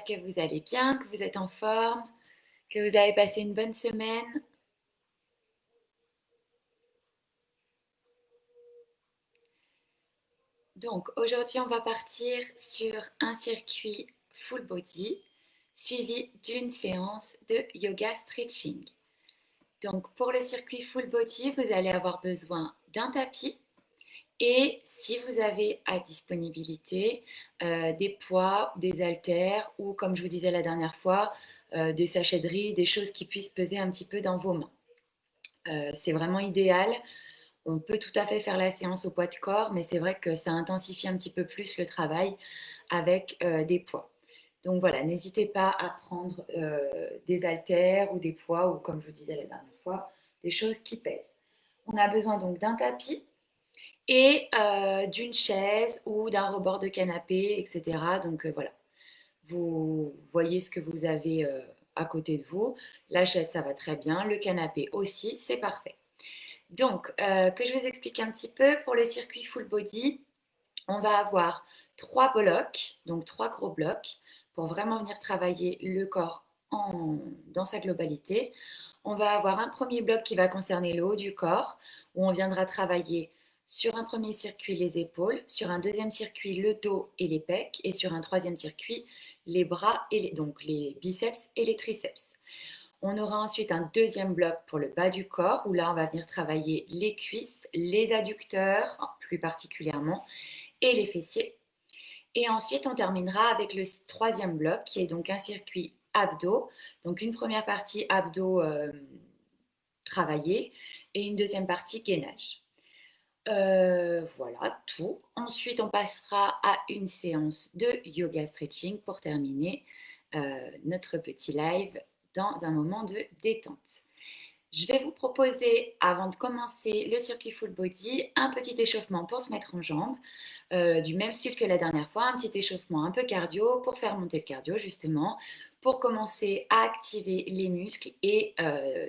j'espère que vous allez bien, que vous êtes en forme, que vous avez passé une bonne semaine. Donc aujourd'hui, on va partir sur un circuit full body suivi d'une séance de yoga stretching. Donc pour le circuit full body, vous allez avoir besoin d'un tapis et si vous avez à disponibilité des poids, des haltères ou comme je vous disais la dernière fois, des sachets de riz, des choses qui puissent peser un petit peu dans vos mains. C'est vraiment idéal. On peut tout à fait faire la séance au poids de corps, mais c'est vrai que ça intensifie un petit peu plus le travail avec des poids. Donc voilà, n'hésitez pas à prendre des haltères ou des poids ou comme je vous disais la dernière fois, des choses qui pèsent. On a besoin donc d'un tapis et d'une chaise ou d'un rebord de canapé, etc. Donc voilà, vous voyez ce que vous avez à côté de vous. La chaise, ça va très bien. Le canapé aussi, c'est parfait. Donc, que je vous explique un petit peu, pour le circuit full body, on va avoir trois blocs, donc trois gros blocs, pour vraiment venir travailler le corps dans sa globalité. On va avoir un premier bloc qui va concerner le haut du corps, où on viendra travailler sur un premier circuit les épaules, sur un deuxième circuit le dos et les pecs, et sur un troisième circuit les bras, et donc les biceps et les triceps. On aura ensuite un deuxième bloc pour le bas du corps, où là, on va venir travailler les cuisses, les adducteurs, plus particulièrement, et les fessiers. Et ensuite, on terminera avec le troisième bloc, qui est donc un circuit abdos. Donc, une première partie abdos travaillés et une deuxième partie gainage. Voilà, tout. Ensuite, on passera à une séance de yoga stretching pour terminer notre petit live dans un moment de détente. Je vais vous proposer, avant de commencer le circuit full body, un petit échauffement pour se mettre en jambes, du même style que la dernière fois, un petit échauffement un peu cardio pour faire monter le cardio justement, pour commencer à activer les muscles et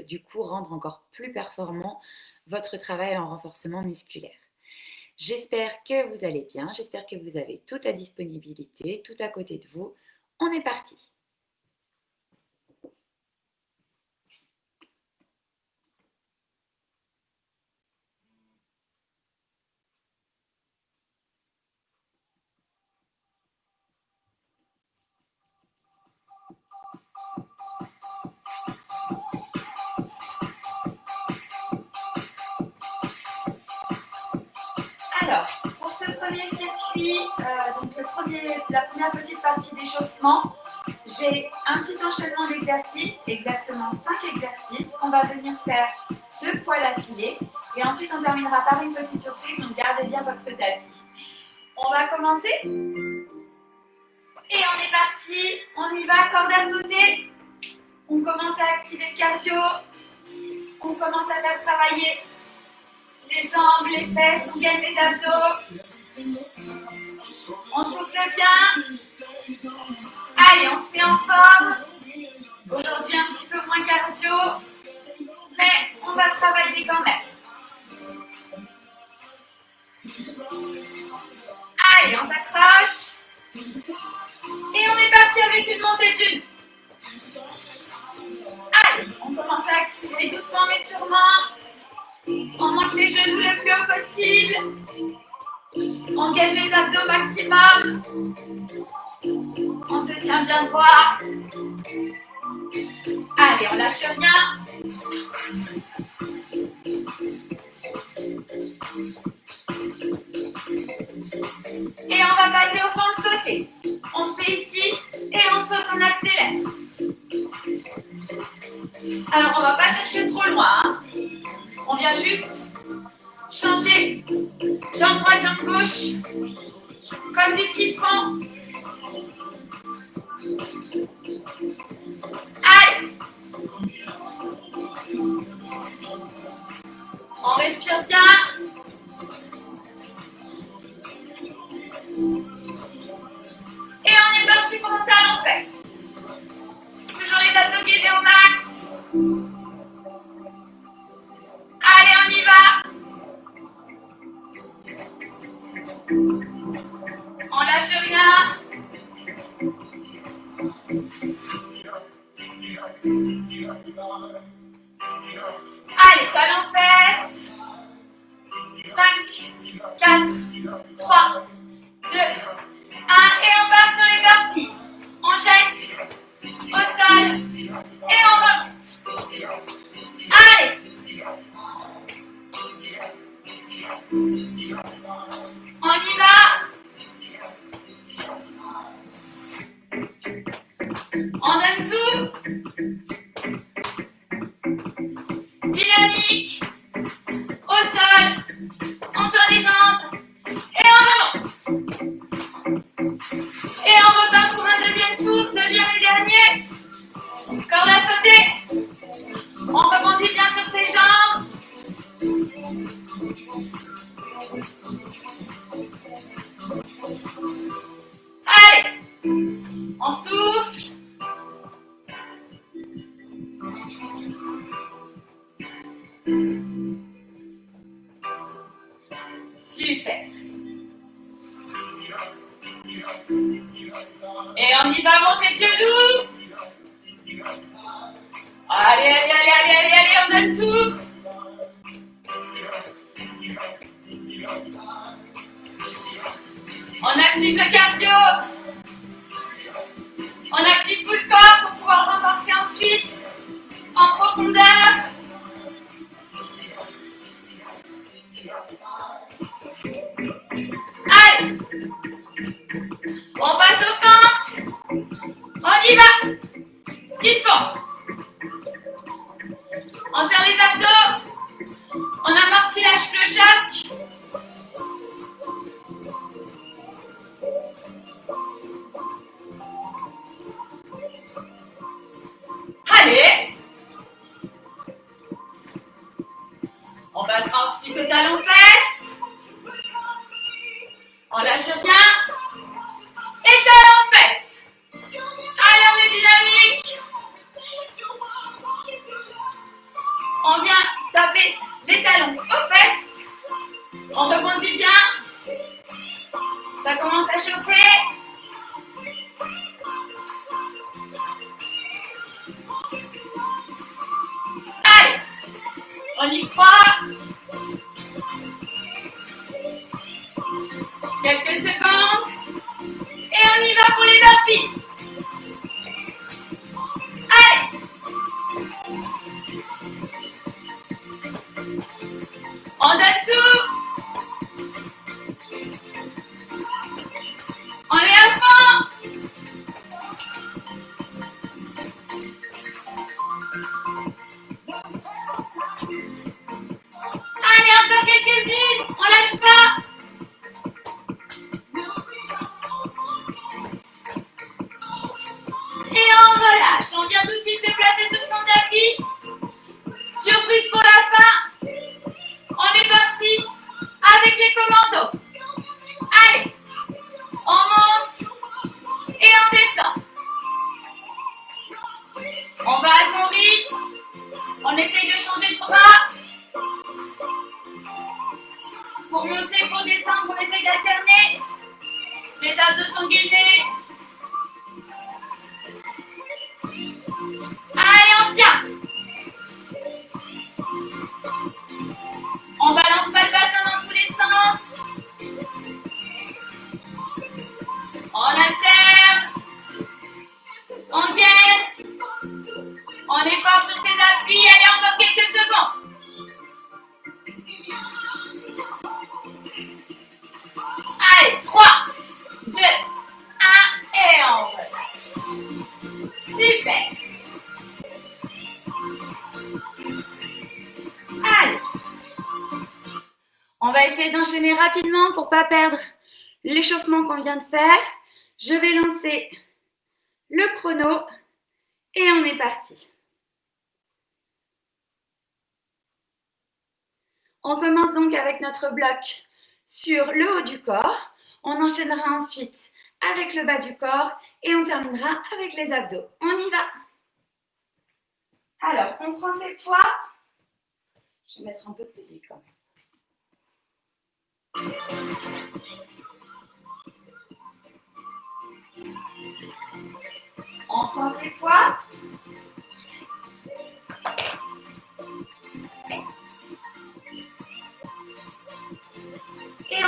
du coup rendre encore plus performant votre travail en renforcement musculaire. J'espère que vous allez bien, j'espère que vous avez tout à disponibilité, tout à côté de vous. On est parti! Alors, pour ce premier circuit, donc la première petite partie d'échauffement, j'ai un petit enchaînement d'exercices, exactement 5 exercices qu'on va venir faire 2 fois l'affilée. Et ensuite, on terminera par une petite surprise, donc gardez bien votre tapis. On va commencer. Et on est parti, on y va, corde à sauter. On commence à activer le cardio. On commence à faire travailler les jambes, les fesses, on gagne les abdos. On souffle bien. Allez, on se met en forme. Aujourd'hui, un petit peu moins cardio, mais on va travailler quand même. Allez, on s'accroche. Et on est parti avec une montée d'une. Allez, on commence à activer doucement mais sûrement. On monte les genoux le plus haut possible. On gagne les abdos maximum. On se tient bien droit. Allez, on lâche rien. Et on va passer au fond de sauter. On se met ici et on saute, on accélère. Alors, on ne va pas chercher trop loin. Hein. On vient juste changer jambe droite, jambe gauche, comme du ski de fond. Allez. On respire bien. Et on est parti pour le talon fesse. Toujours les abdos gainés au max. Allez, on y va. On lâche rien. Allez, talons fesses. 5, 4, 3, 2, 1. Et on part sur les burpees. On jette au sol et on remonte. Allez. On y va. On donne tout. Dynamique. Au sol. On tend les jambes. Et on remonte. Et on repart pour un deuxième tour. Deuxième et dernier. Corde à sauter. On rebondit bien sur ses jambes. Allez. On souffle. Super. Et on y va, monter de genoux. Allez, allez, allez, allez, allez, allez, on donne tout. On active le cardio. On active tout le corps pour pouvoir renforcer ensuite en profondeur. Allez. On passe aux fentes. On y va. Ski de fond. On serre les abdos. On amortit le choc. Allez. On passera ensuite au talon fesses. On lâche bien. Et talon fesses. Allez, on est dynamique. On vient taper les talons aux fesses. On rebondit bien. Ça commence à chauffer. Allez, on y croit. Quelques secondes. Et on y va pour les burpees. Allez. On donne tout. On est à fond. Allez, encore quelques-unes. On lâche pas. Et on relâche. On vient tout de suite se placer sur son tapis. Surprise pour la fin. On est parti avec les commandos. Allez, on monte et on descend. On va à son rythme. On essaye de changer de bras. Pour monter, pour descendre, on essaye d'alterner. Les abdos sont gainés. Allez, on tient. On balance pas le bassin dans tous les sens. On alterne. On gaine. On est fort sur ses appuis. Allez, encore quelques secondes. Allez, 3, 2, 1 et on relâche. Super. Allez. On va essayer d'enchaîner rapidement pour ne pas perdre l'échauffement qu'on vient de faire. Je vais lancer le chrono et on est parti. On commence donc avec notre bloc sur le haut du corps. On enchaînera ensuite avec le bas du corps et on terminera avec les abdos. On y va. Alors, on prend ses poids. Je vais mettre un peu plus vite quand même. On prend ses poids.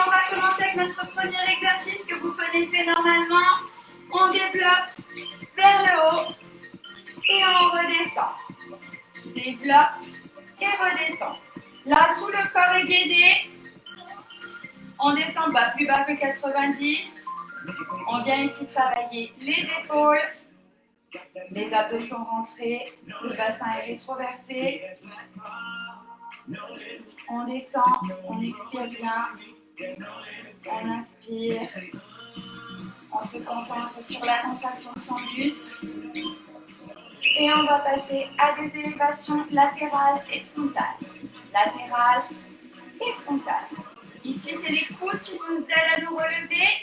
on va commencer avec notre premier exercice que vous connaissez normalement. On développe vers le haut et on redescend. Développe et redescend. Là, tout le corps est guidé. On descend plus bas que 90. On vient ici travailler les épaules. Les abdos sont rentrés. Le bassin est rétroversé. On descend. On expire bien. On inspire. On se concentre sur la contraction de son muscle. Et on va passer à des élévations latérales et frontales. Latérales et frontales. Ici, c'est les coudes qui nous aident à nous relever.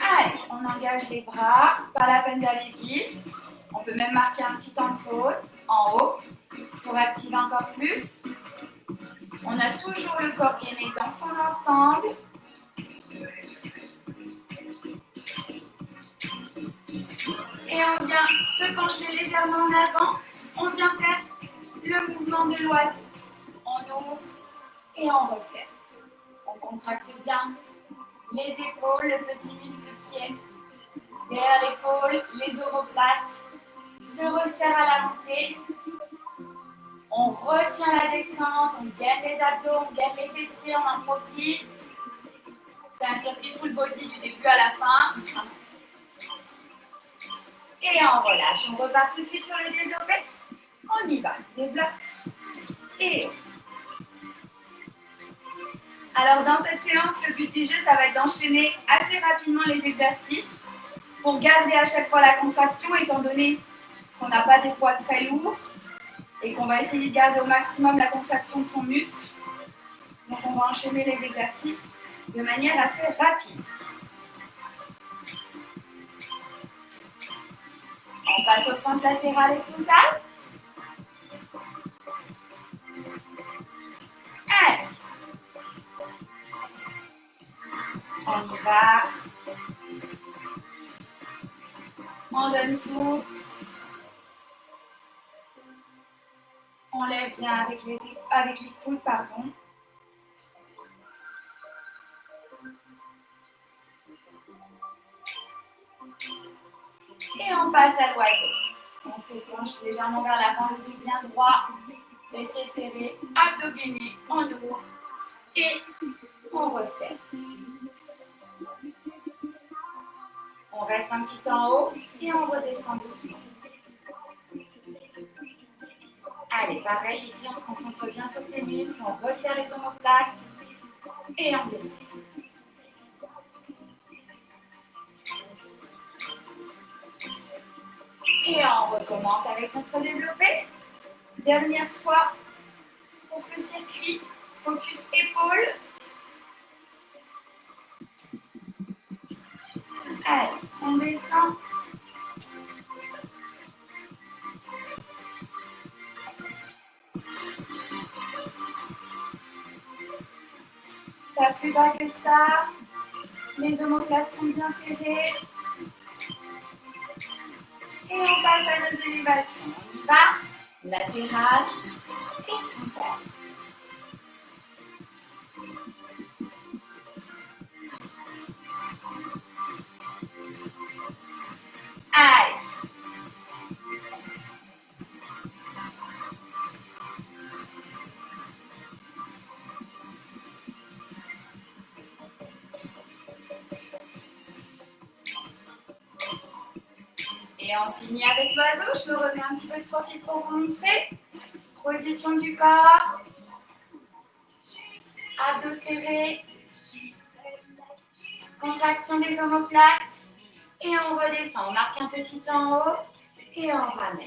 Allez, on engage les bras. Pas la peine d'aller vite. On peut même marquer un petit temps de pause en haut pour activer encore plus. On a toujours le corps gainé dans son ensemble. Et on vient se pencher légèrement en avant. On vient faire le mouvement de l'oiseau. On ouvre et on referme. On contracte bien les épaules, le petit muscle qui est derrière l'épaule, les omoplates se resserrent à la montée. On retient la descente, on gagne les abdos, on gagne les fessiers, on en profite. C'est un circuit full body du début à la fin. Et on relâche. On repart tout de suite sur le développé. On y va. Développe. Et alors dans cette séance, le but du jeu, ça va être d'enchaîner assez rapidement les exercices pour garder à chaque fois la contraction, étant donné qu'on n'a pas des poids très lourds et qu'on va essayer de garder au maximum la contraction de son muscle. Donc on va enchaîner les exercices de manière assez rapide. On passe aux fentes latérales et frontales. Allez. On y va. On donne tout. On lève bien avec les coudes, pardon. Et on passe à l'oiseau. On se penche légèrement vers l'avant, le dos bien droit, fessiers serrés, abdos gainés, on ouvre et on refait. On reste un petit temps en haut et on redescend doucement. Allez, pareil, ici on se concentre bien sur ses muscles, on resserre les omoplates et on descend. Et on recommence avec notre développé. Dernière fois pour ce circuit, focus épaules. Allez, on descend. Pas plus bas que ça. Les omoplates sont bien serrées. Et on passe à nos élévations. On y va. Latérale et frontale. Allez. Et on finit avec l'oiseau. Je me remets un petit peu de profil pour vous montrer. Position du corps. Abdos serrés. Contraction des omoplates. Et on redescend. On marque un petit temps en haut. Et on ramène.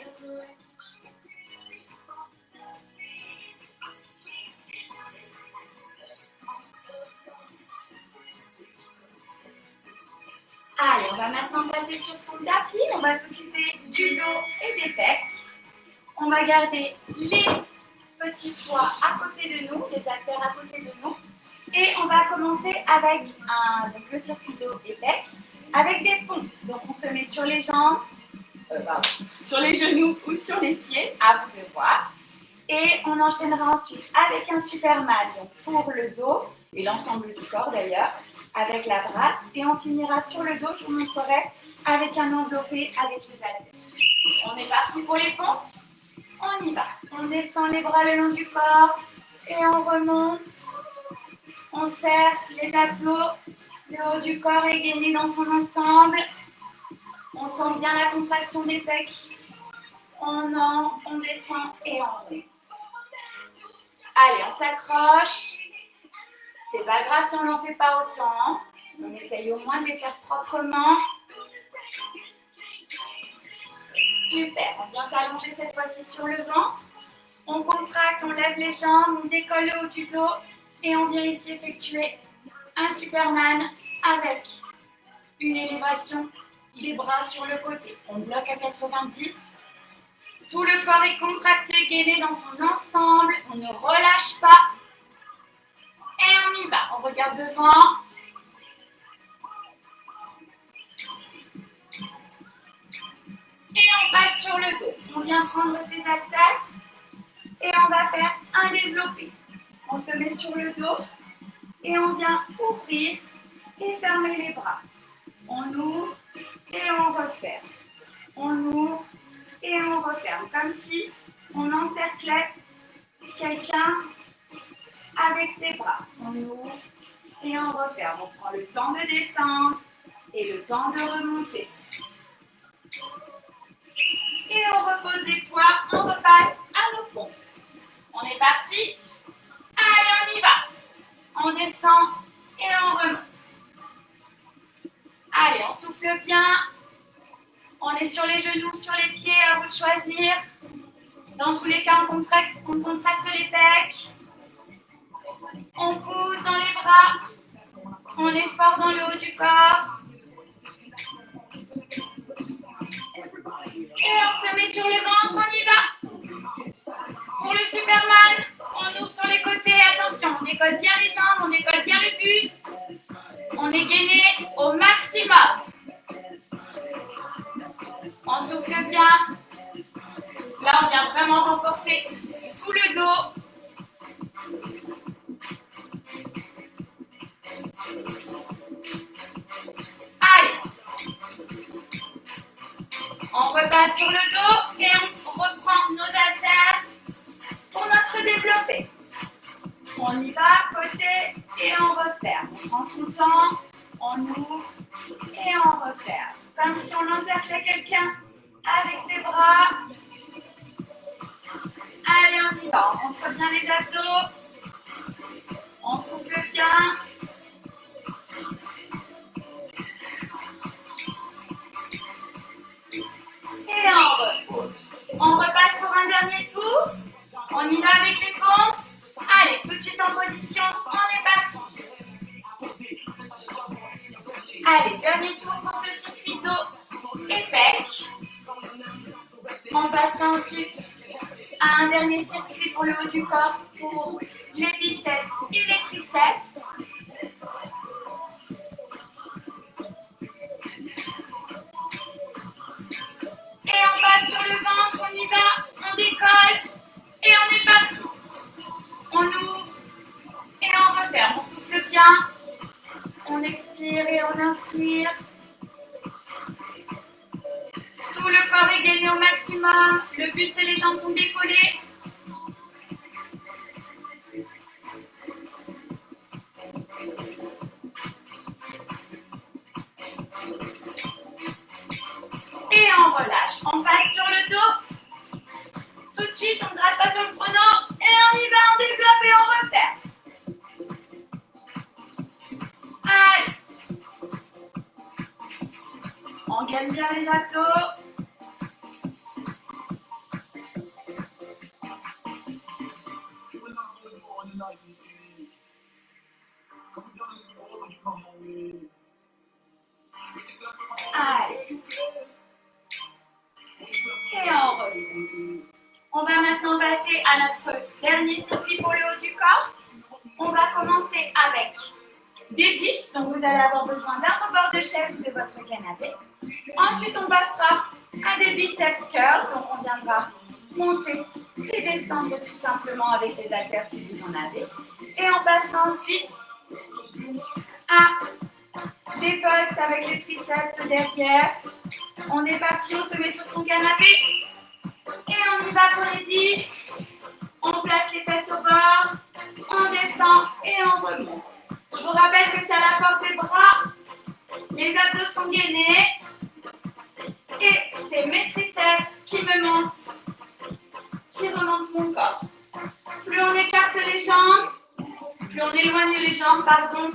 Allez, on va maintenant passer sur son tapis. On va s'occuper du dos et des pecs. On va garder les petits poids à côté de nous, les haltères à côté de nous. Et on va commencer avec donc le circuit dos et pecs, avec des pompes. Donc on se met sur les jambes, sur les genoux ou sur les pieds, à vous de voir. Et on enchaînera ensuite avec un super mal donc pour le dos et l'ensemble du corps d'ailleurs, avec la brasse. Et on finira sur le dos, je vous montrerai, avec un enveloppé avec les haltères. On est parti pour les pompes. On y va. On descend les bras le long du corps et on remonte. On serre les abdos. Le haut du corps est gainé dans son ensemble. On sent bien la contraction des pecs. On descend et on remonte. Allez, on s'accroche. C'est pas grave si on n'en fait pas autant. On essaye au moins de les faire proprement. Super, on vient s'allonger cette fois-ci sur le ventre. On contracte, on lève les jambes, on décolle le haut du dos et on vient ici effectuer un Superman avec une élévation des bras sur le côté. On bloque à 90. Tout le corps est contracté, gainé dans son ensemble. On ne relâche pas. Et on y va. On regarde devant. Et on passe sur le dos. On vient prendre ses haltères. Et on va faire un développé. On se met sur le dos. Et on vient ouvrir et fermer les bras. On ouvre et on referme. On ouvre et on referme. Comme si on encerclait quelqu'un avec ses bras. On ouvre et on referme. On prend le temps de descendre et le temps de remonter. Et on repose des poids. On repasse à nos pompes. On est parti. Allez, on y va. On descend et on remonte. Allez, on souffle bien. On est sur les genoux, sur les pieds, à vous de choisir. Dans tous les cas, on contracte les pecs. On pousse dans les bras. On est fort dans le haut du corps. Et on se met sur le ventre, on y va. Pour le Superman, on ouvre sur les côtés. Attention, on décolle bien les jambes, on décolle bien le buste. On est gainé au maximum. On souffle bien. Là, on vient vraiment renforcer tout le dos. Allez. On repasse sur le dos et on reprend nos haltères pour notre développé. On y va, côté, et on referme. On prend son temps, on ouvre et on referme. Comme si on encerclait quelqu'un avec ses bras. Allez, on y va. On montre bien les abdos. On souffle bien. Et on repose. On repasse pour un dernier tour. On y va avec les pompes. Allez, tout de suite en position. On est parti. Allez, dernier tour pour ce circuit dos et pec. On passera ensuite à un dernier circuit pour le haut du corps pour les biceps et les triceps. Et on passe sur le ventre, on y va, on décolle et on est parti. On ouvre et on referme, on souffle bien. On expire et on inspire. Tout le corps est gainé au maximum. Le buste et les jambes sont décollés. Et on relâche. On passe sur le dos. Tout de suite, on ne gratte pas sur le chrono. Et on y va, on développe et on referme. Allez. On gagne bien les abdos. Allez. Et on revient. On va maintenant passer à notre dernier circuit pour le haut du corps. On va commencer avec des dips, donc vous allez avoir besoin d'un rebord de chaise ou de votre canapé. Ensuite, on passera à des biceps curls, donc on viendra monter et descendre tout simplement avec les haltères si vous en avez. Et on passera ensuite Des postes avec les triceps derrière. On est parti, on se met sur son canapé. Et on y va pour les 10. On place les fesses au bord. On descend et on remonte. Je vous rappelle que c'est à la force des bras. Les abdos sont gainés. Et c'est mes triceps qui me montent, qui remontent mon corps. Plus on écarte les jambes, plus on éloigne les jambes, pardon,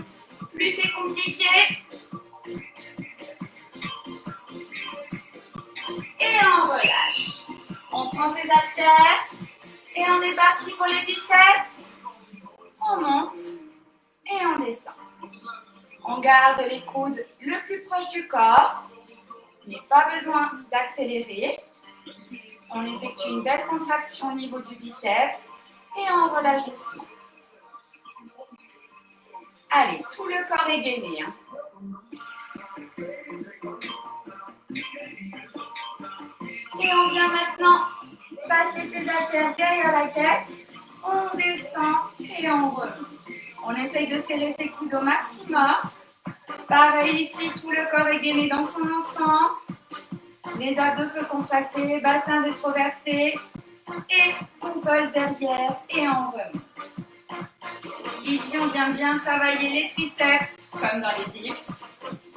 plus c'est compliqué. Et on relâche. On prend ses haltères et on est parti pour les biceps. On monte et on descend. On garde les coudes le plus proche du corps. Il n'est pas besoin d'accélérer. On effectue une belle contraction au niveau du biceps et on relâche doucement. Allez, tout le corps est gainé. Et on vient maintenant passer ses haltères derrière la tête. On descend et on remonte. On essaye de serrer ses coudes au maximum. Pareil ici, tout le corps est gainé dans son ensemble. Les abdos se contractés, bassin rétroversé. Et on pose derrière et on remonte. Ici, on vient bien travailler les triceps, comme dans les dips.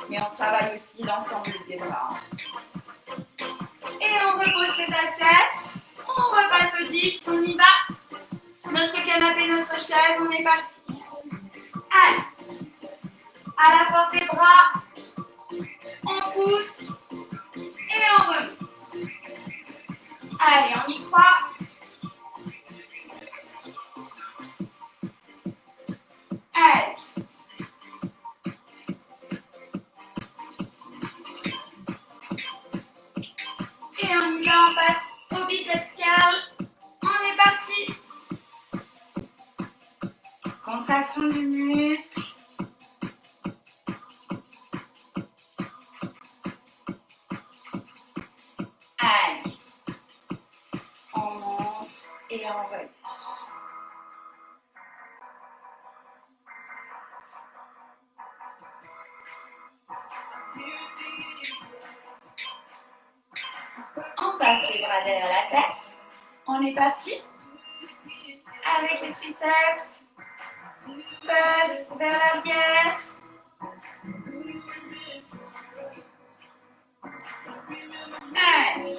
Mais on travaille aussi l'ensemble des bras. Et on repose ses haltères. On repasse aux dips, on y va. Notre canapé, notre chaise, on est parti. Allez. À la force des bras, on pousse et on remonte. Allez, on y croit. Allez. Et on y va, on passe au biceps curl. On est parti. Contraction du muscle. Allez. On monte et on relâche. On passe les bras derrière la tête. On est parti. Avec les triceps. Passe vers l'arrière. Allez.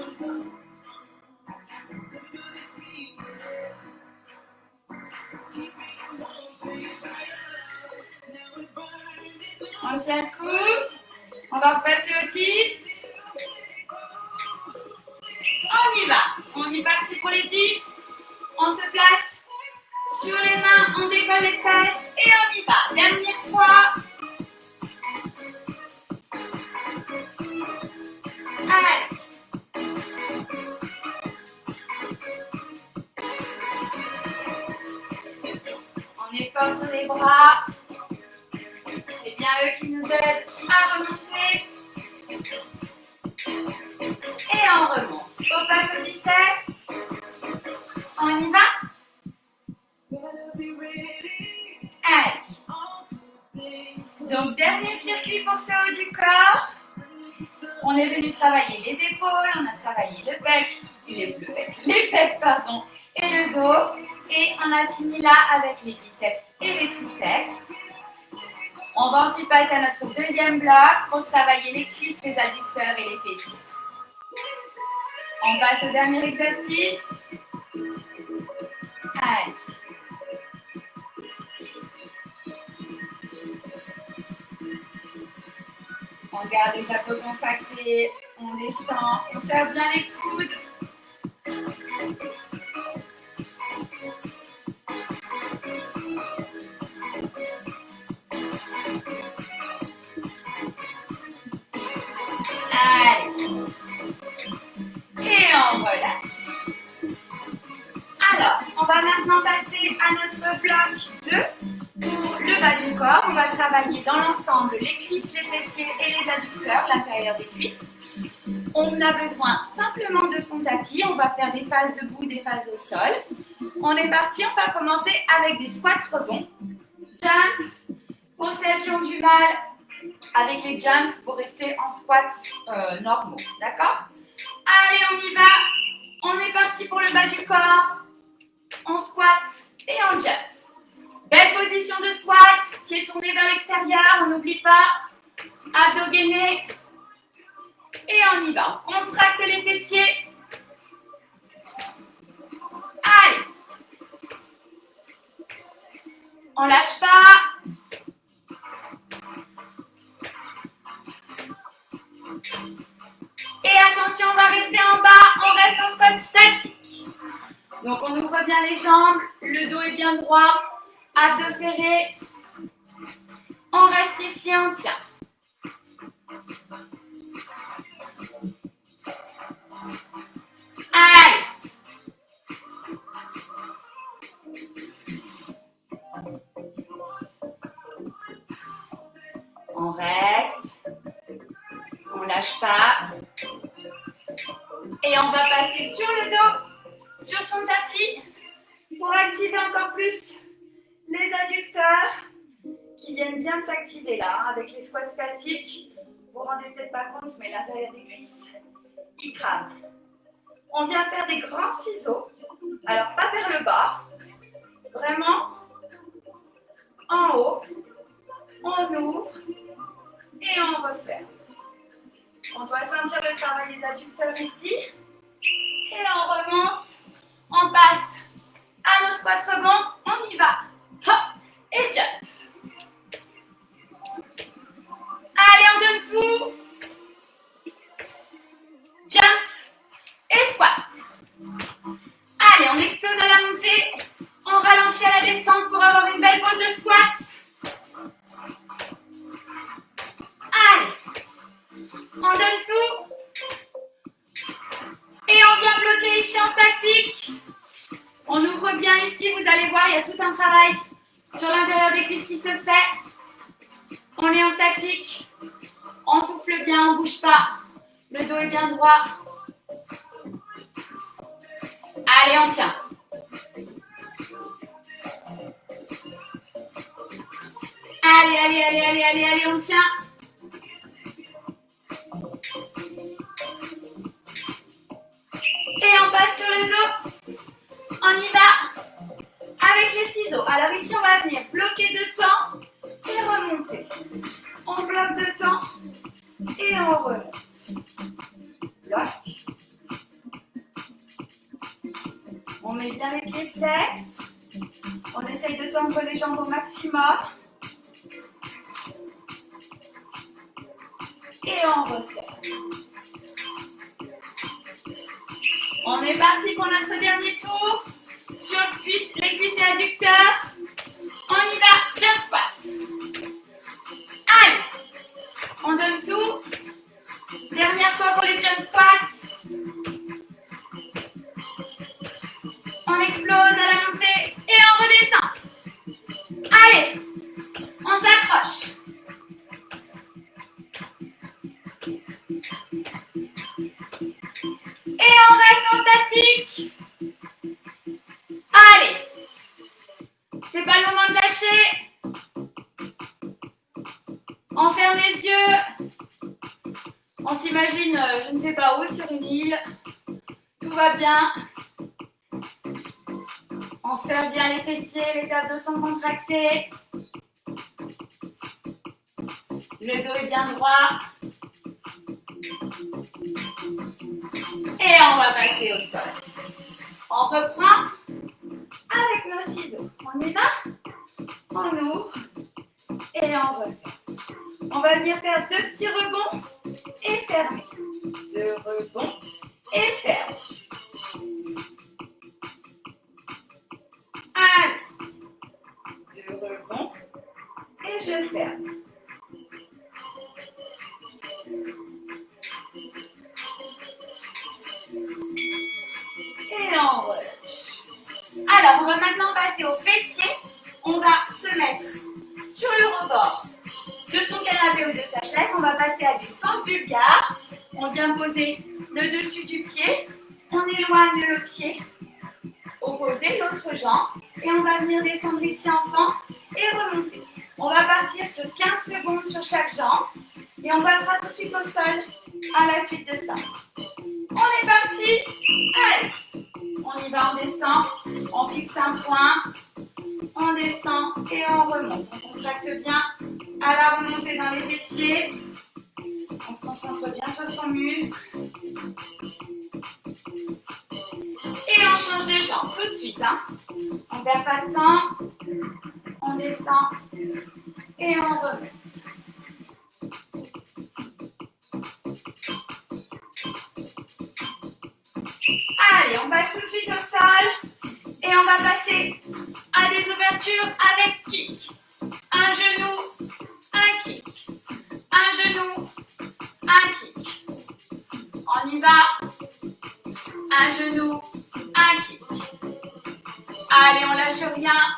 On tient le coup. On va repasser aux dips. On y va. On est parti pour les dips. On se place sur les mains. On décolle les fesses. Et on y va. Dernière fois. Allez. On est fort sur les bras. C'est bien eux qui nous aident à remonter. Et on remonte. On passe au biceps. On y va. Allez. Donc, dernier circuit pour ce haut du corps. On est venu travailler les épaules, on a travaillé le bec, les pecs, pardon, et le dos. Et on a fini là avec les biceps et les triceps. On va ensuite passer à notre deuxième bloc pour travailler les cuisses, les adducteurs et les fessiers. On passe au dernier exercice. Allez. On garde les abdos contractés, on descend, on serre bien les coudes. Allez. Et on relâche. Alors, on va maintenant passer à notre bloc 2. Pour le bas du corps, on va travailler dans l'ensemble les cuisses, les fessiers et les adducteurs, l'intérieur des cuisses. On a besoin simplement de son tapis. On va faire des phases debout, des phases au sol. On est parti, on va commencer avec des squats rebonds. Jump, Pour celles qui ont du mal avec les jumps, vous restez en squat normaux, d'accord? Allez, on y va. On est parti pour le bas du corps. On squat et on jump. Belle position de squat, pied tourné vers l'extérieur, on n'oublie pas. Abdos gainés. Et on y va. On contracte les fessiers. Allez. On lâche pas. Et attention, on va rester en bas, on reste en squat statique. Donc on ouvre bien les jambes, le dos est bien droit, abdos serrés. On reste ici, on tient. Allez. On reste. On lâche pas. Et on va passer sur le dos, sur son tapis, pour activer encore plus les adducteurs qui viennent bien de s'activer là, avec les squats statiques. Vous vous rendez peut-être pas compte, mais l'intérieur des cuisses, il crame. On vient faire des grands ciseaux. Alors, pas vers le bas, vraiment en haut. On ouvre et on referme. On doit sentir le travail des adducteurs ici. Et on remonte. On passe à nos squats rebonds. On y va. Hop. Et jump. Allez, on donne tout. Jump et squat. Allez, on explose à la montée. On ralentit à la descente pour avoir une belle pose de squat. Allez. On donne tout. Et on vient bloquer ici en statique. On ouvre bien ici, vous allez voir, il y a tout un travail sur l'intérieur des cuisses qui se fait. On est en statique. On souffle bien, on ne bouge pas. Le dos est bien droit. Allez, on tient. Allez, allez, allez, allez, allez, allez, on tient. Et on passe sur le dos. On y va avec les ciseaux. Alors ici, on va venir bloquer de temps et remonter. On bloque de temps et on remonte. Bloc. On met bien les pieds flex. On essaye de tendre les jambes au maximum. Et on refait. On est parti pour notre dernier tour sur les cuisses et adducteurs. On y va, jump squat. Allez, on donne tout. Dernière fois pour les jump squats. On explose à la montée et on redescend. Allez, on s'accroche. Et on reste en statique. Allez. C'est pas le moment de lâcher. On ferme les yeux. On s'imagine, je ne sais pas où, sur une île. Tout va bien. On serre bien les fessiers, les abdos sont contractés. Le dos est bien droit. Et on va passer au sol. On reprend avec nos ciseaux. On y va. On ouvre et on refait. On va venir faire 2 petits rebonds et fermer. 2 rebonds et fermer. Allez. 2 rebonds et je ferme. Et on relâche. Alors, on va maintenant passer aux fessiers. On va se mettre sur le rebord de son canapé ou de sa chaise. On va passer à du fente bulgare. On vient poser le dessus du pied. On éloigne le pied opposé, l'autre jambe. Et on va venir descendre ici en fente et remonter. On va partir sur 15 secondes sur chaque jambe et on passera tout de suite au sol à la suite de ça. On est parti. Allez, on y va, on descend, on fixe un point, on descend et on remonte. On contracte bien à la remontée dans les fessiers. On se concentre bien sur son muscle. Et on change de jambe tout de suite. On ne perd pas de temps. On descend et on remonte. Allez, on passe tout de suite au sol et on va passer à des ouvertures avec kick. Un genou, un kick. Un genou, un kick. On y va. Un genou, un kick. Allez, on lâche rien.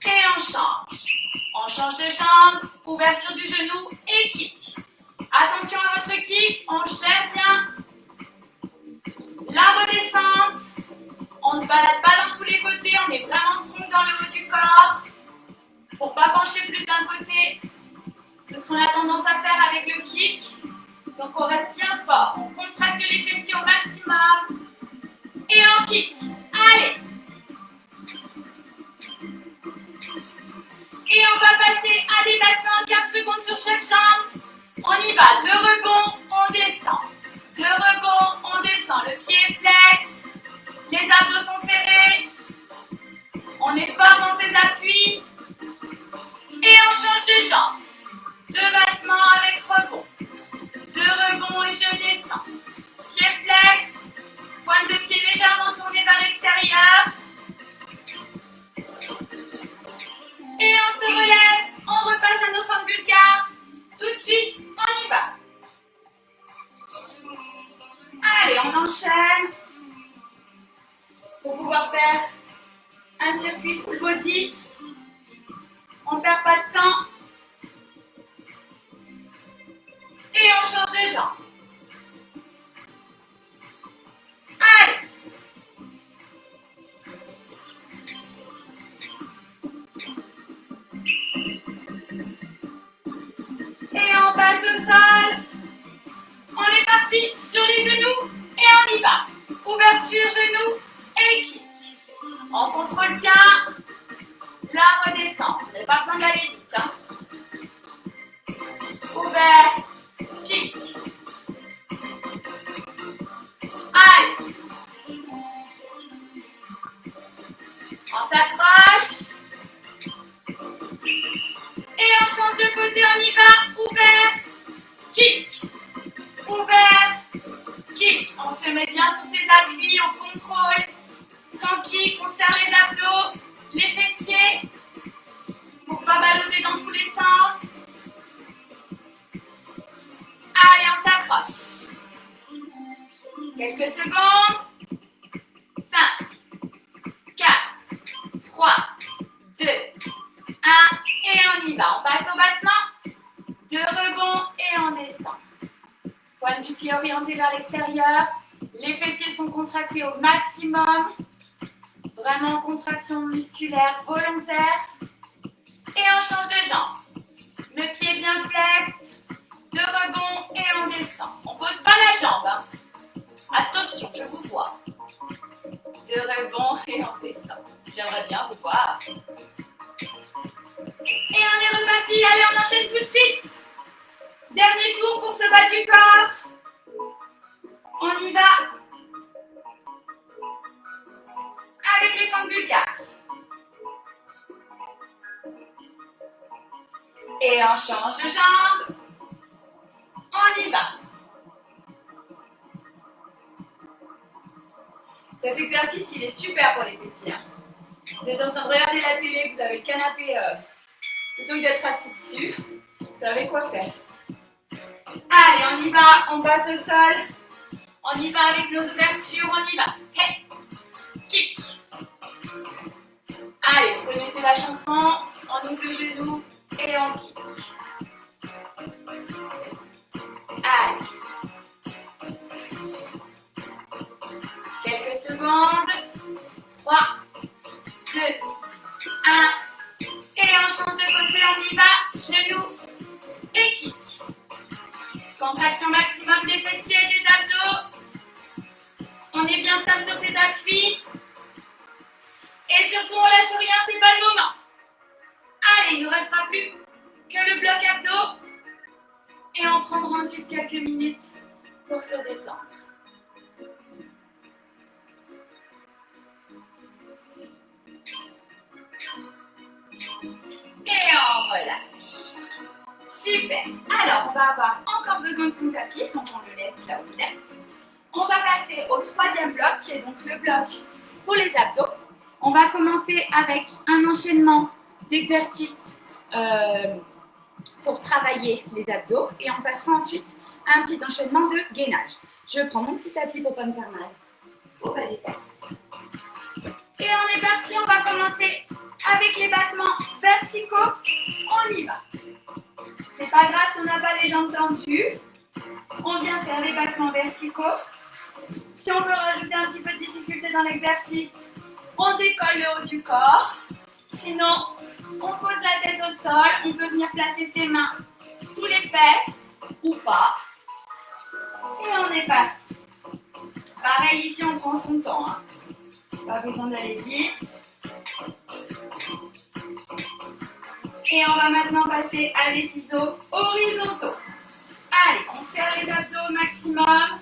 Et on change. On change de jambe, ouverture du genou et kick. Attention à votre kick, on gère bien la redescente. On ne se balade pas dans tous les côtés, on est vraiment strong dans le haut du corps. Pour ne pas pencher plus d'un côté, c'est ce qu'on a tendance à faire avec le kick. Donc on reste bien fort, on contracte les fessiers au maximum. Et on kick. Allez. Et on va passer à des battements 15 secondes sur chaque jambe. On y va, de rebond, on descend. De rebond, on descend. Le pied est flex. Les abdos sont serrés. On est fort dans ses appuis. Et on change de jambe. Deux battements avec rebond. Deux rebonds et je descends. Pied flex. Pointe de pied légèrement tournée vers l'extérieur. Et on se relève. On repasse à nos formes bulgares. Tout de suite, on y va. Allez, on enchaîne. Pour pouvoir faire un circuit full body, on ne perd pas de temps. Et on change de jambe. Allez. Et on passe au sol. On est parti sur les genoux et on y va. Ouverture, genoux et kick. On contrôle bien la redescente. Vous n'avez pas besoin d'aller vite. Ouvert, kick. Allez. On s'accroche. Et on change de côté, on y va. Ouvert, kick. Ouvert, kick. On se met bien sur ses appuis, on contrôle son kick, on serre les abdos, les fessiers, pour ne pas balloter dans tous les sens. Allez, on s'accroche. Quelques secondes. 5, 4, 3, 2, 1. Et on y va. On passe au battement. De rebond et on descend. Pointe du pied orientée vers l'extérieur. Les fessiers sont contractés au maximum. Vraiment contraction musculaire volontaire. Et on change de jambe. Le pied bien flex. De rebond et on descend. On ne pose pas la jambe. Attention, je vous vois. De rebond et on descend. J'aimerais bien vous voir. Et on est reparti. Allez, on enchaîne tout de suite. Dernier tour pour ce bas du corps. On y va. Avec les fentes bulgares. Et on change de jambe. On y va. Cet exercice, il est super pour les fessiers. Vous êtes en train de regarder la télé, vous avez le canapé, plutôt que d'être assis dessus, vous savez quoi faire. Allez, on y va, on passe au sol. On y va avec nos ouvertures, on y va. Hey, kick. Allez, vous connaissez la chanson, on ouvre le genou et on kick. Allez. Et on prendra ensuite quelques minutes pour se détendre. Et on relâche. Super. Alors, on va avoir encore besoin de son tapis, donc on le laisse là où il est. On va passer au troisième bloc, qui est donc le bloc pour les abdos. On va commencer avec un enchaînement d'exercices pour travailler les abdos et on passera ensuite à un petit enchaînement de gainage. Je prends mon petit tapis pour ne pas me faire mal au bas des fesses. Et on est parti, on va commencer avec les battements verticaux. On y va. C'est pas grave si on n'a pas les jambes tendues. On vient faire les battements verticaux. Si on veut rajouter un petit peu de difficulté dans l'exercice, on décolle le haut du corps. Sinon, on pose la tête au sol. On peut venir placer ses mains sous les fesses ou pas. Et on est parti. Pareil, ici, on prend son temps. Hein. Pas besoin d'aller vite. Et on va maintenant passer à des ciseaux horizontaux. Allez, on serre les abdos au maximum.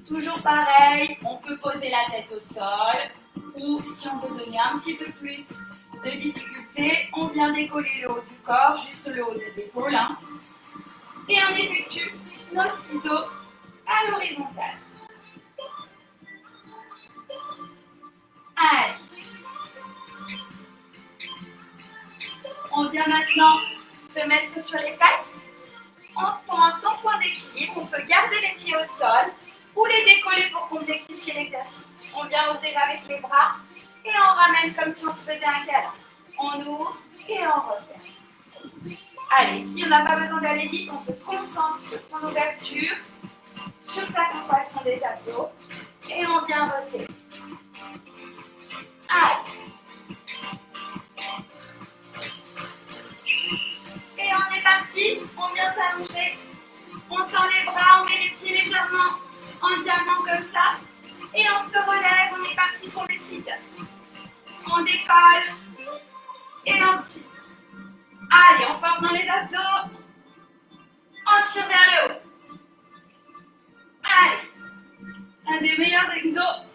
Toujours pareil, on peut poser la tête au sol. Ou si on veut donner un petit peu plus de difficulté, on vient décoller le haut du corps, juste le haut des épaules. Hein. Et on effectue nos ciseaux à l'horizontale. Allez. On vient maintenant se mettre sur les fesses. En pensant point d'équilibre, on peut garder les pieds au sol ou les décoller pour complexifier l'exercice. On vient ouvrir avec les bras et on ramène comme si on se faisait un câlin. On ouvre et on referme. Allez, si on n'a pas besoin d'aller vite, on se concentre sur son ouverture, sur sa contraction des abdos et on vient resserrer. Allez. Et on est parti, on vient s'allonger, on tend les bras, on met les pieds légèrement en diamant comme ça, et on se relève, on est parti pour le sit-up. On décolle, et on tire. Allez, on force dans les abdos, on tire vers le haut. Allez, un des meilleurs exos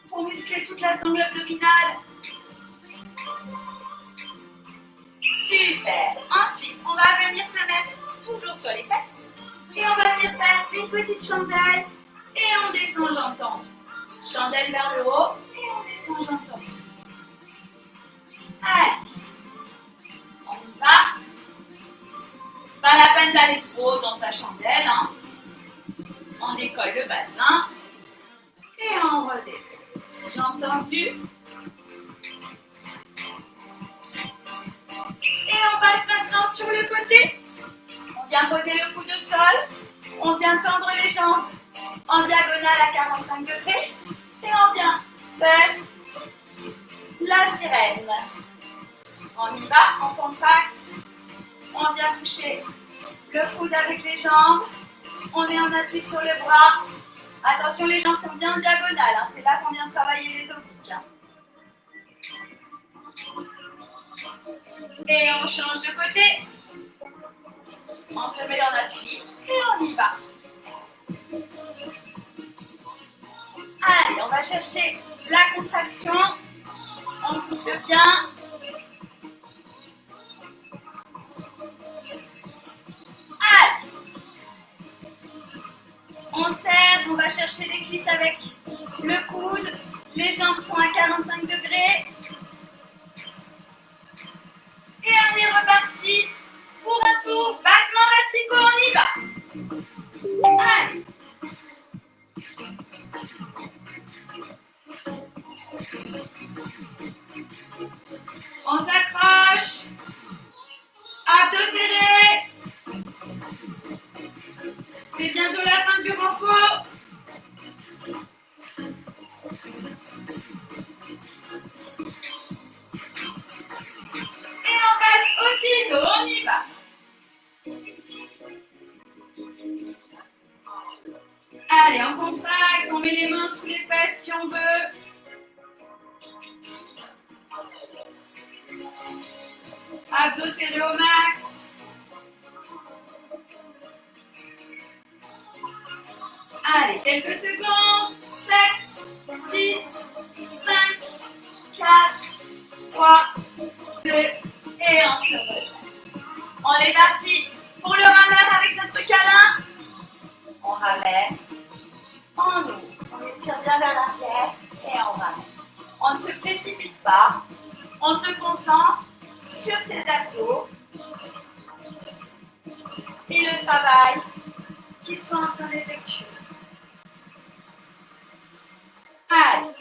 pour muscler toute la sangle abdominale. Super. Ensuite, on va venir se mettre toujours sur les fesses. Et on va venir faire une petite chandelle. Et on descend, j'entends. Chandelle vers le haut. Et on descend, j'entends. Allez. On y va. Pas la peine d'aller trop dans sa chandelle. Hein. On décolle le bassin. Et on redescend. J'ai entendu. Et on passe maintenant sur le côté. On vient poser le coude au sol. On vient tendre les jambes en diagonale à 45 degrés. Et on vient faire la sirène. On y va, on contracte. On vient toucher le coude avec les jambes. On est en appui sur les bras. Attention, les jambes sont bien en diagonale. Hein. C'est là qu'on vient travailler les obliques. Hein. Et on change de côté. On se met en appui et on y va. Allez, on va chercher la contraction. On souffle bien. Allez. On serre, on va chercher les cuisses avec le coude. Les jambes sont à 45 degrés. Et on est reparti pour un tour. Battement verticaux, on y va. Allez. On s'accroche. Abdos serrés. C'est bientôt la fin du renfort. Et on passe aux ciseaux, on y va. Allez, on contracte, on met les mains sous les fesses si on veut. Abdos serrés au max. Allez, quelques secondes. 7, 6, 5, 4, 3, 2, et on se relâche. On est parti pour le rameur avec notre câlin. On ramène, on ouvre, on étire bien vers l'arrière et on ramène. On ne se précipite pas, on se concentre sur ses abdos et le travail qu'ils sont en train d'effectuer. Allez.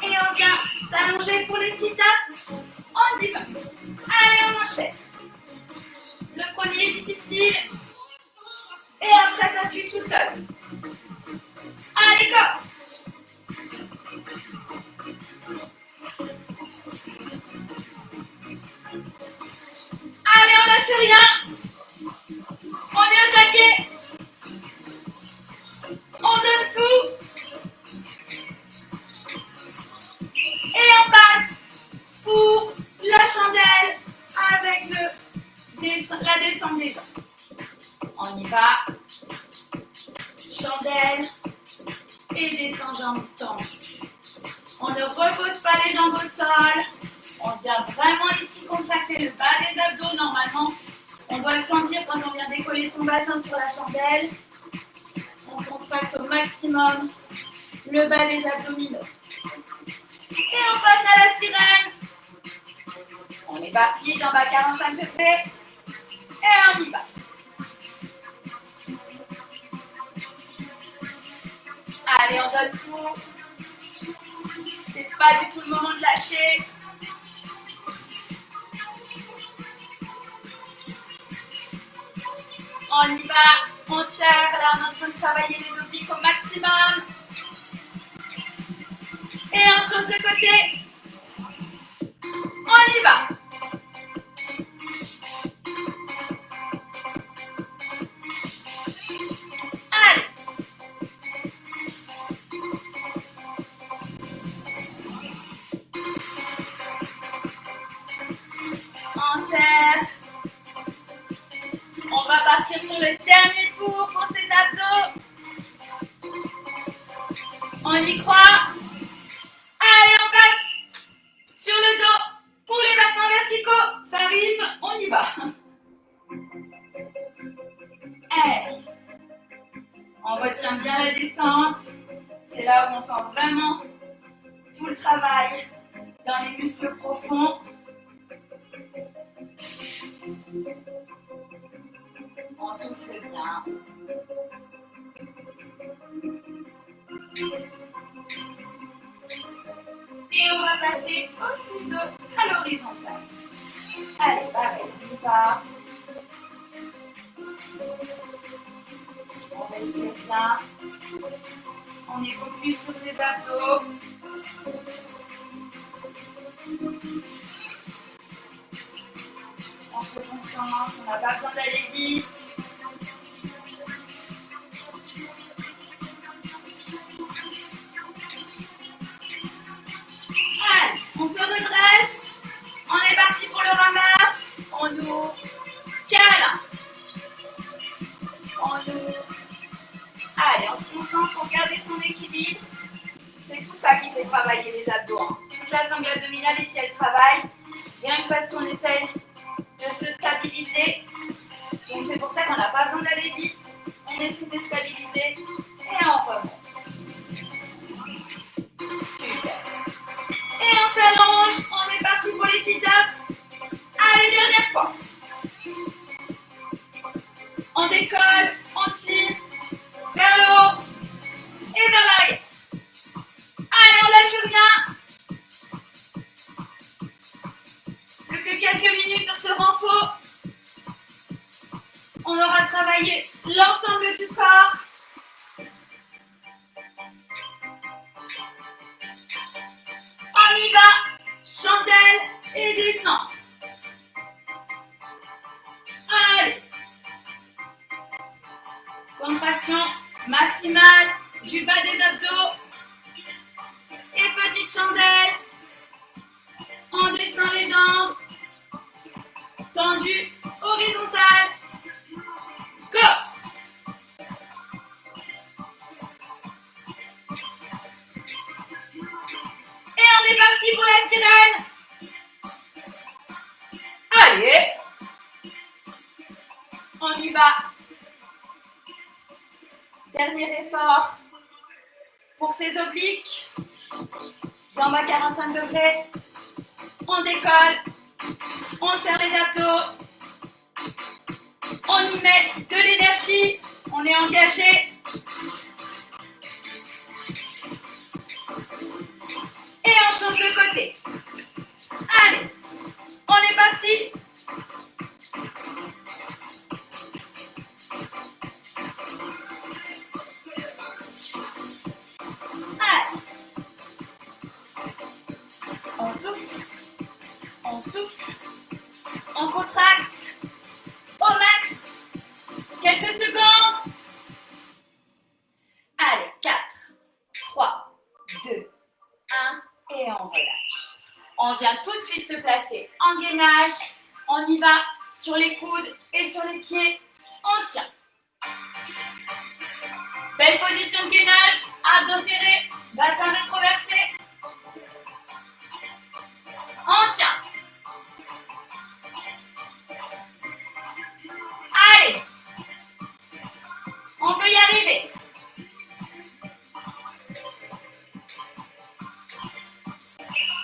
Et on vient s'allonger pour les sit-ups. On y va. Allez, on enchaîne. Le premier est difficile. Et après, ça suit tout seul. Allez, go! Allez, on lâche rien. On est au taquet. On donne tout. Et on passe pour la chandelle avec la descente des jambes. On y va. Chandelle et descend jambes tendues. On ne repose pas les jambes au sol. On vient vraiment ici contracter le bas des abdos. Normalement, on doit le sentir quand on vient décoller son bassin sur la chandelle. On contracte au maximum le bas des abdominaux. Et on passe à la sirène. On est parti, jambes à 45 degrés. Et on y va. Allez, on donne tout. C'est pas du tout le moment de lâcher. On y va, on serre. Là, on est en train de travailler les obliques au maximum. Et on change de côté. On y va. Allez. On serre. On va partir sur le dernier tour pour ces abdos. On y croit. Allez, on passe sur le dos pour les battements verticaux. Ça rime, on y va. Allez. On retient bien la descente. C'est là où on sent vraiment tout le travail dans les muscles profonds. On souffle bien. Et on va passer au ciseau à l'horizontale. Allez, pareil, on y va. On respire bien. On est focus sur ses abdos. On se concentre, on n'a pas besoin d'aller vite. Allez, on se redresse. On est parti pour le rameur. On ouvre. Câlin. On ouvre. Allez, on se concentre pour garder son équilibre. C'est tout ça qui fait travailler les abdos. Hein. Toute la sangle abdominale ici, elle travaille. Rien que parce qu'on essaye de se stabiliser. Donc c'est pour ça qu'on n'a pas besoin d'aller vite. On essaie de stabiliser et on remonte. Super. Et on s'allonge. On est parti pour les sit-ups. Allez, dernière fois. On décolle, on tire vers le haut et vers l'arrière. Allez, on lâche rien. Plus que quelques minutes sur ce renfort. On aura travaillé l'ensemble du corps. On y va. Chandelle et descend. Allez. Contraction maximale du bas des abdos. Et petite chandelle. On descend les jambes. Tendu, horizontale. semaine. Allez, on y va. Dernier effort pour ces obliques. Jambes à 45 degrés. On décolle. On serre les abdos. On y met de l'énergie. On est engagé. Et on change de côté. Allez, on est parti. Allez. On souffle. On souffle. On contracte. Au max. Quelques secondes. Allez, 4, 3, 2, 1 et on relâche. On vient tout de suite se placer en gainage. On y va sur les coudes et sur les pieds. On tient. Belle position de gainage. Abdos serrés. Bassin rétroversé. On tient. Allez. On peut y arriver.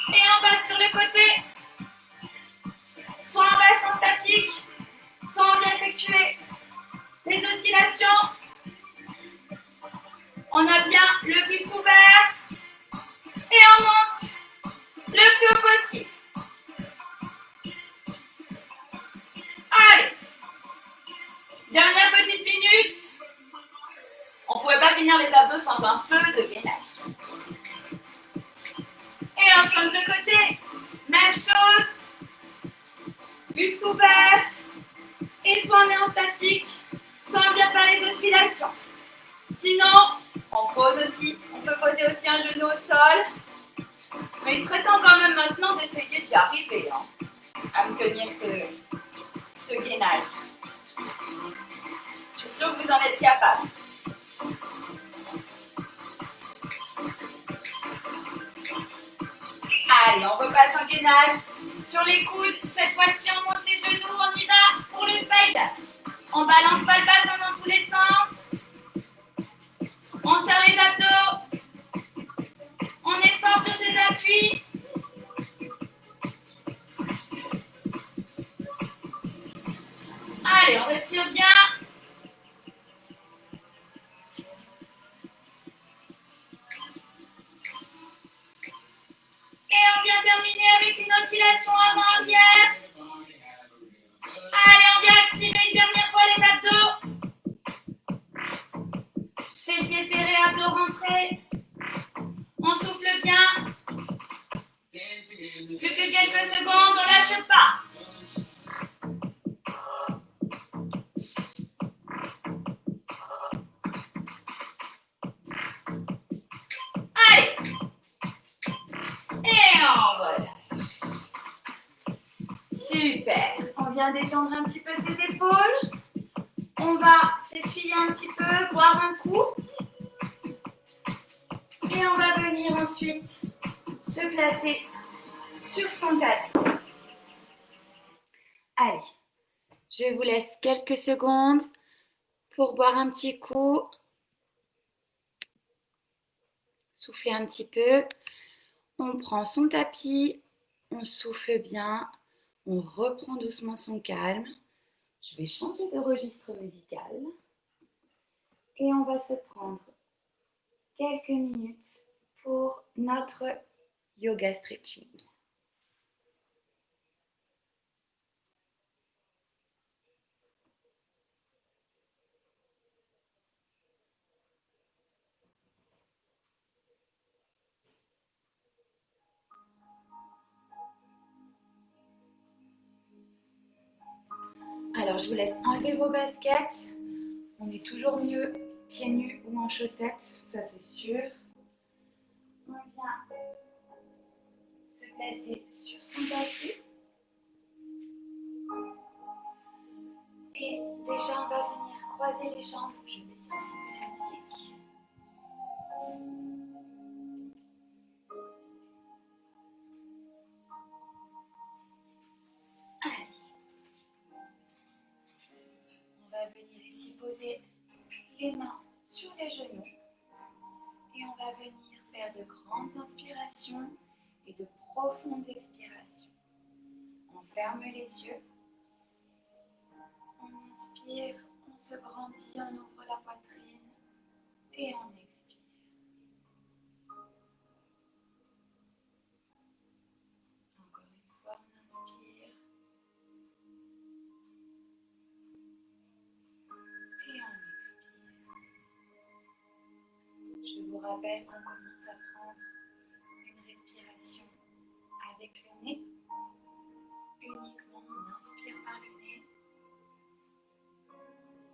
Et on passe sur le côté. Soit on reste en statique, soit on vient effectuer les oscillations. On a bien le buste ouvert. Et on monte le plus haut possible. Allez. Dernière petite minute. On ne pouvait pas finir les abdos sans un peu de gainage. Et on change de côté. Même chose. Buste ouvert. Et soit on est en statique, soit on vient faire les oscillations. Sinon, on pose aussi. On peut poser aussi un genou au sol. Mais il serait temps quand même maintenant d'essayer d'y arriver, hein, à me tenir ce gainage. Je suis sûre que vous en êtes capable. Allez, on repasse en gainage. Sur les coudes, cette fois-ci on monte les genoux, on y va pour le spade. On balance pas le bassin dans tous les sens. On serre les abdos. On est fort sur ses appuis. Allez, on respire bien. Et on vient terminer avec une oscillation avant-arrière. Allez, on vient activer une dernière fois les abdos. Fessiers serrés, abdos rentrés. On souffle bien. Plus que quelques secondes, on lâche pas. Allez. Et on relâche. Super. On vient détendre un petit peu ses épaules. On va s'essuyer un petit peu, boire un coup. Et on va venir ensuite se placer sur son tapis. Allez, je vous laisse quelques secondes pour boire un petit coup. Souffler un petit peu. On prend son tapis, on souffle bien, on reprend doucement son calme. Je vais changer de registre musical et on va se prendre quelques minutes pour notre yoga stretching. Alors, je vous laisse enlever vos baskets. On est toujours mieux pieds nus ou en chaussettes, ça c'est sûr. On vient se placer sur son tapis. Et déjà, on va venir croiser les jambes. Je baisse un petit peu la musique. poser les mains sur les genoux et on va venir faire de grandes inspirations et de profondes expirations. On ferme les yeux, on inspire, on se grandit, on ouvre la poitrine et on expire. Encore une fois, on inspire et on expire. Je vous rappelle qu'on commence à prendre une respiration avec le nez. Uniquement, on inspire par le nez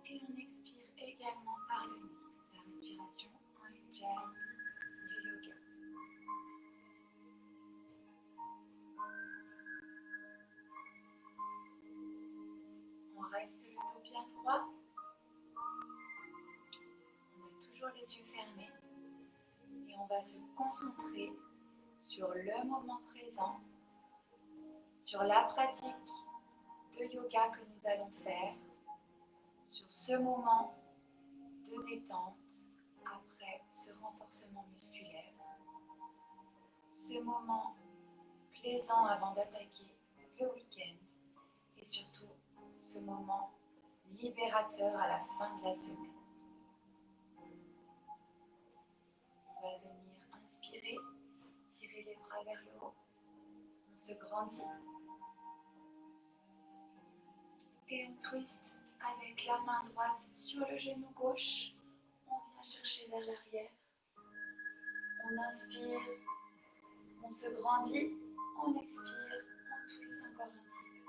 et on expire également par le nez. La respiration en Ujjayi du yoga. On reste le dos bien droit. On a toujours les yeux fermés et on va se concentrer sur le moment présent, sur la pratique de yoga que nous allons faire, sur ce moment de détente après ce renforcement musculaire, ce moment plaisant avant d'attaquer le week-end et surtout ce moment libérateur à la fin de la semaine. On va venir inspirer, tirer les bras vers le haut, on se grandit et on twist avec la main droite sur le genou gauche. On vient chercher vers l'arrière. On inspire, on se grandit, on expire, on twist encore un petit peu.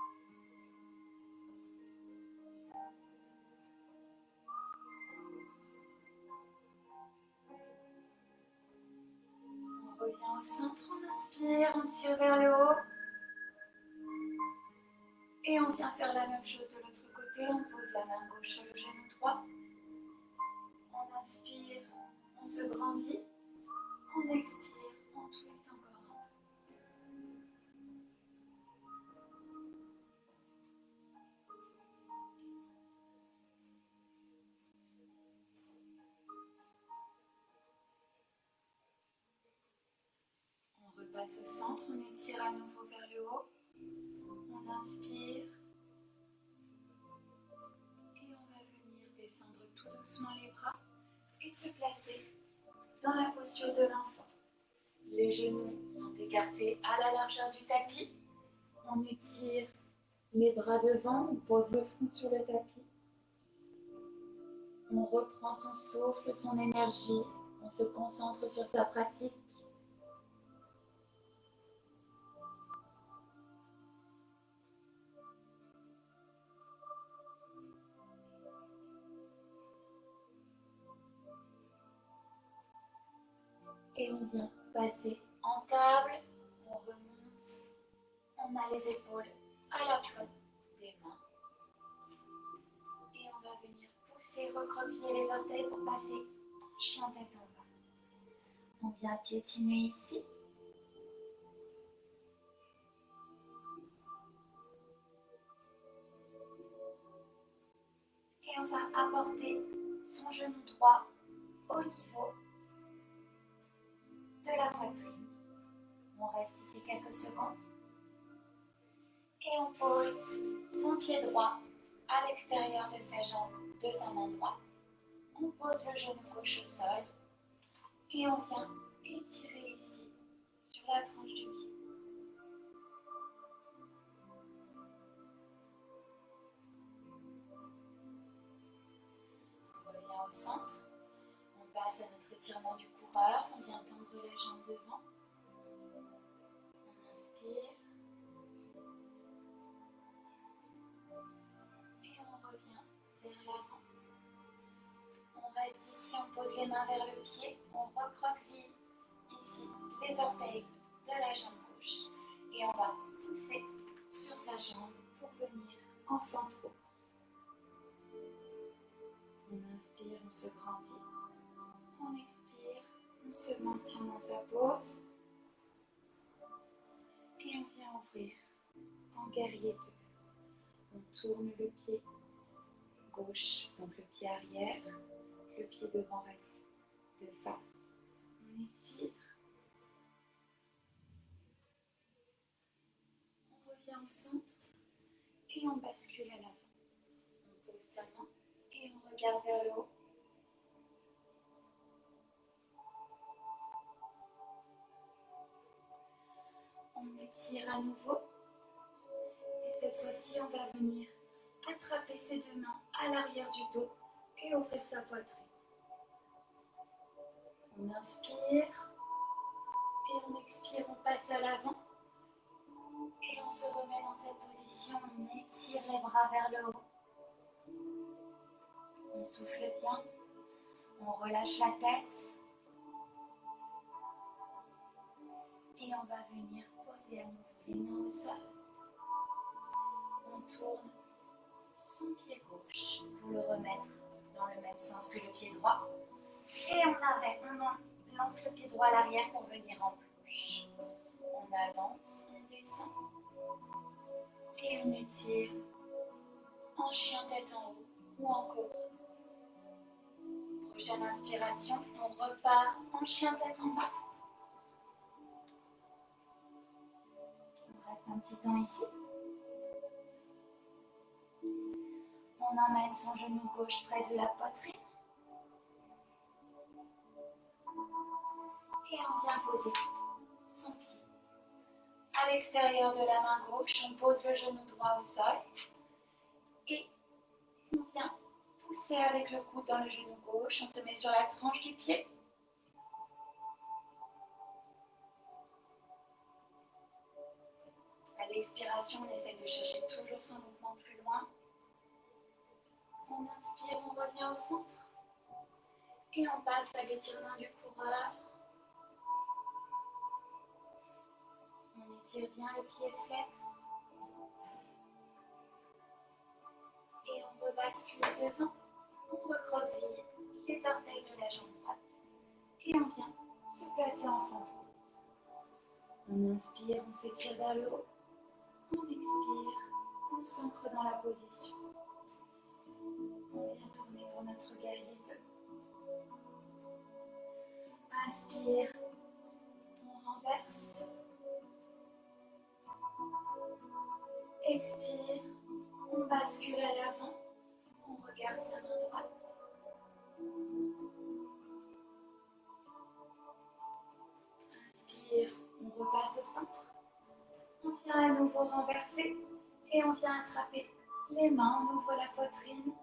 On revient au centre, on inspire, on tire vers le haut. Et on vient faire la même chose de l'autre côté, on pose la main gauche sur le genou droit. On inspire, on se grandit, on expire, on twist encore un peu. On repasse au centre, on étire à nouveau vers le haut. On inspire. Et on va venir descendre tout doucement les bras et se placer dans la posture de l'enfant. Les genoux sont écartés à la largeur du tapis. On étire les bras devant, on pose le front sur le tapis. On reprend son souffle, son énergie. On se concentre sur sa pratique. Et on vient passer en table, on remonte, on a les épaules à la pointe des mains. Et on va venir pousser, recroqueviller les orteils pour passer chien tête en bas. On vient piétiner ici. Et on va apporter son genou droit au niveau de la poitrine. On reste ici quelques secondes. Et on pose son pied droit à l'extérieur de sa jambe, de sa main droite. On pose le genou gauche au sol. Et on vient étirer ici sur la tranche du pied. On revient au centre. On passe à notre étirement du coureur. On vient tendre la jambe devant. On inspire. Et on revient vers l'avant. On reste ici, on pose les mains vers le pied. On recroqueville ici les orteils de la jambe gauche. Et on va pousser sur sa jambe pour venir en fente haute. On inspire, on se grandit. On expire, on se maintient dans sa pose. Et on vient ouvrir en guerrier 2. On tourne le pied gauche, donc le pied arrière, le pied devant reste de face. On étire. On revient au centre et on bascule à l'avant. On pose sa main et on regarde vers le haut. On étire à nouveau. Et cette fois-ci, on va venir attraper ses deux mains à l'arrière du dos et ouvrir sa poitrine. On inspire et on expire, on passe à l'avant. Et on se remet dans cette position, on étire les bras vers le haut. On souffle bien, on relâche la tête. Et on va venir poser à nouveau les mains au sol. On tourne son pied gauche pour le remettre dans le même sens que le pied droit. Et on arrête, on lance le pied droit à l'arrière pour venir en planche. On avance, on descend. Et on étire en chien tête en haut ou en cobra. Prochaine inspiration, on repart en chien tête en bas. On reste un petit temps ici. On emmène son genou gauche près de la poitrine. Et on vient poser son pied à l'extérieur de la main gauche. On pose le genou droit au sol. Et on vient pousser avec le coude dans le genou gauche. On se met sur la tranche du pied. À l'expiration, on essaie de chercher toujours son mouvement plus loin. On inspire, on revient au centre. Et on passe à l'étirement du coureur. On étire bien le pied flex. Et on rebascule devant. On recroqueville les orteils de la jambe droite. Et on vient se placer en fente haute. On inspire, on s'étire vers le haut. On expire, on s'ancre dans la position. On vient tourner pour notre guerrier 2. Inspire, on renverse. Expire, on bascule à l'avant. On regarde sa main droite. Inspire, on repasse au centre. On vient à nouveau renverser et on vient attraper les mains. On ouvre la poitrine.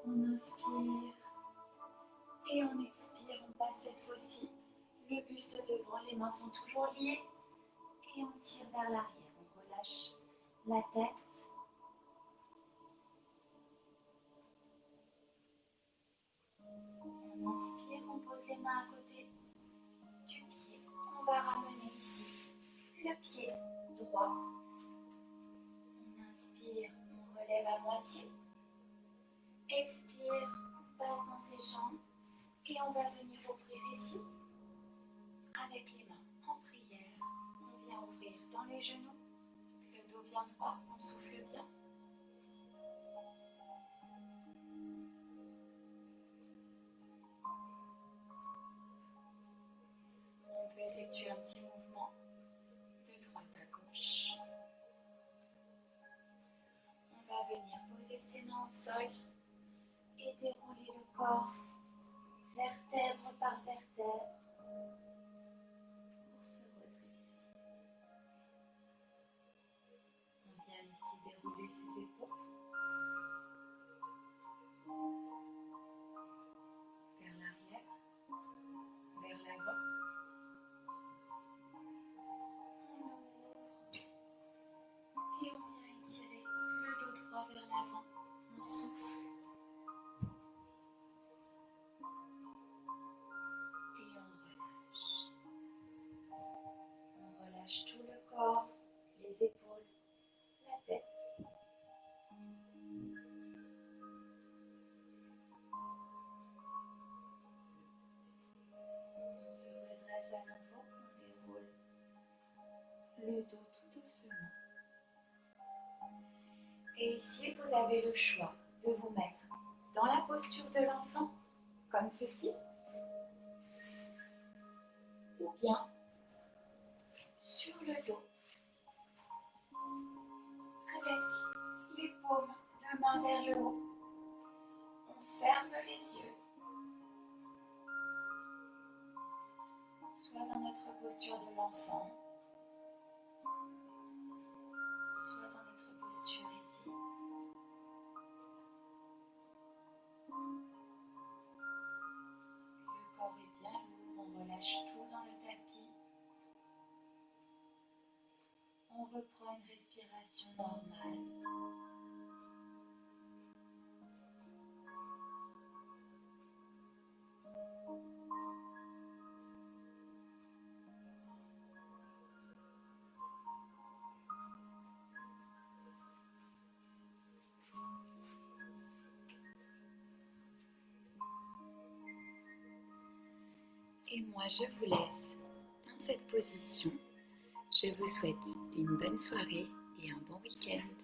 On inspire et on expire. On passe cette fois-ci le buste devant. Les mains sont toujours liées et on tire vers l'arrière. On relâche la tête. On inspire, on pose les mains à côté du pied. On va ramener ici le pied droit. On inspire, on relève à moitié. Expire, on passe dans ses jambes et on va venir ouvrir ici avec les mains en prière. On vient ouvrir dans les genoux, le dos bien droit, on souffle bien. On peut effectuer un petit mouvement de droite à gauche. On va venir poser ses mains au sol et dérouler le corps vertèbre par vertèbre pour se redresser. On vient ici dérouler ses épaules vers l'arrière, vers l'avant. Et on vient étirer le dos droit vers l'avant. On souffle. Et on relâche. On relâche tout le corps, les épaules, la tête. On se redresse à nouveau. On déroule le dos tout doucement. Et ici, vous avez le choix de vous mettre dans la posture de l'enfant, comme ceci, ou bien sur le dos, avec les paumes de main vers le haut. On ferme les yeux, soit dans notre posture de l'enfant, soit dans notre posture ici. Le corps est bien lourd, on relâche tout dans le tapis. On reprend une respiration normale. Et moi, je vous laisse dans cette position. Je vous souhaite une bonne soirée et un bon week-end.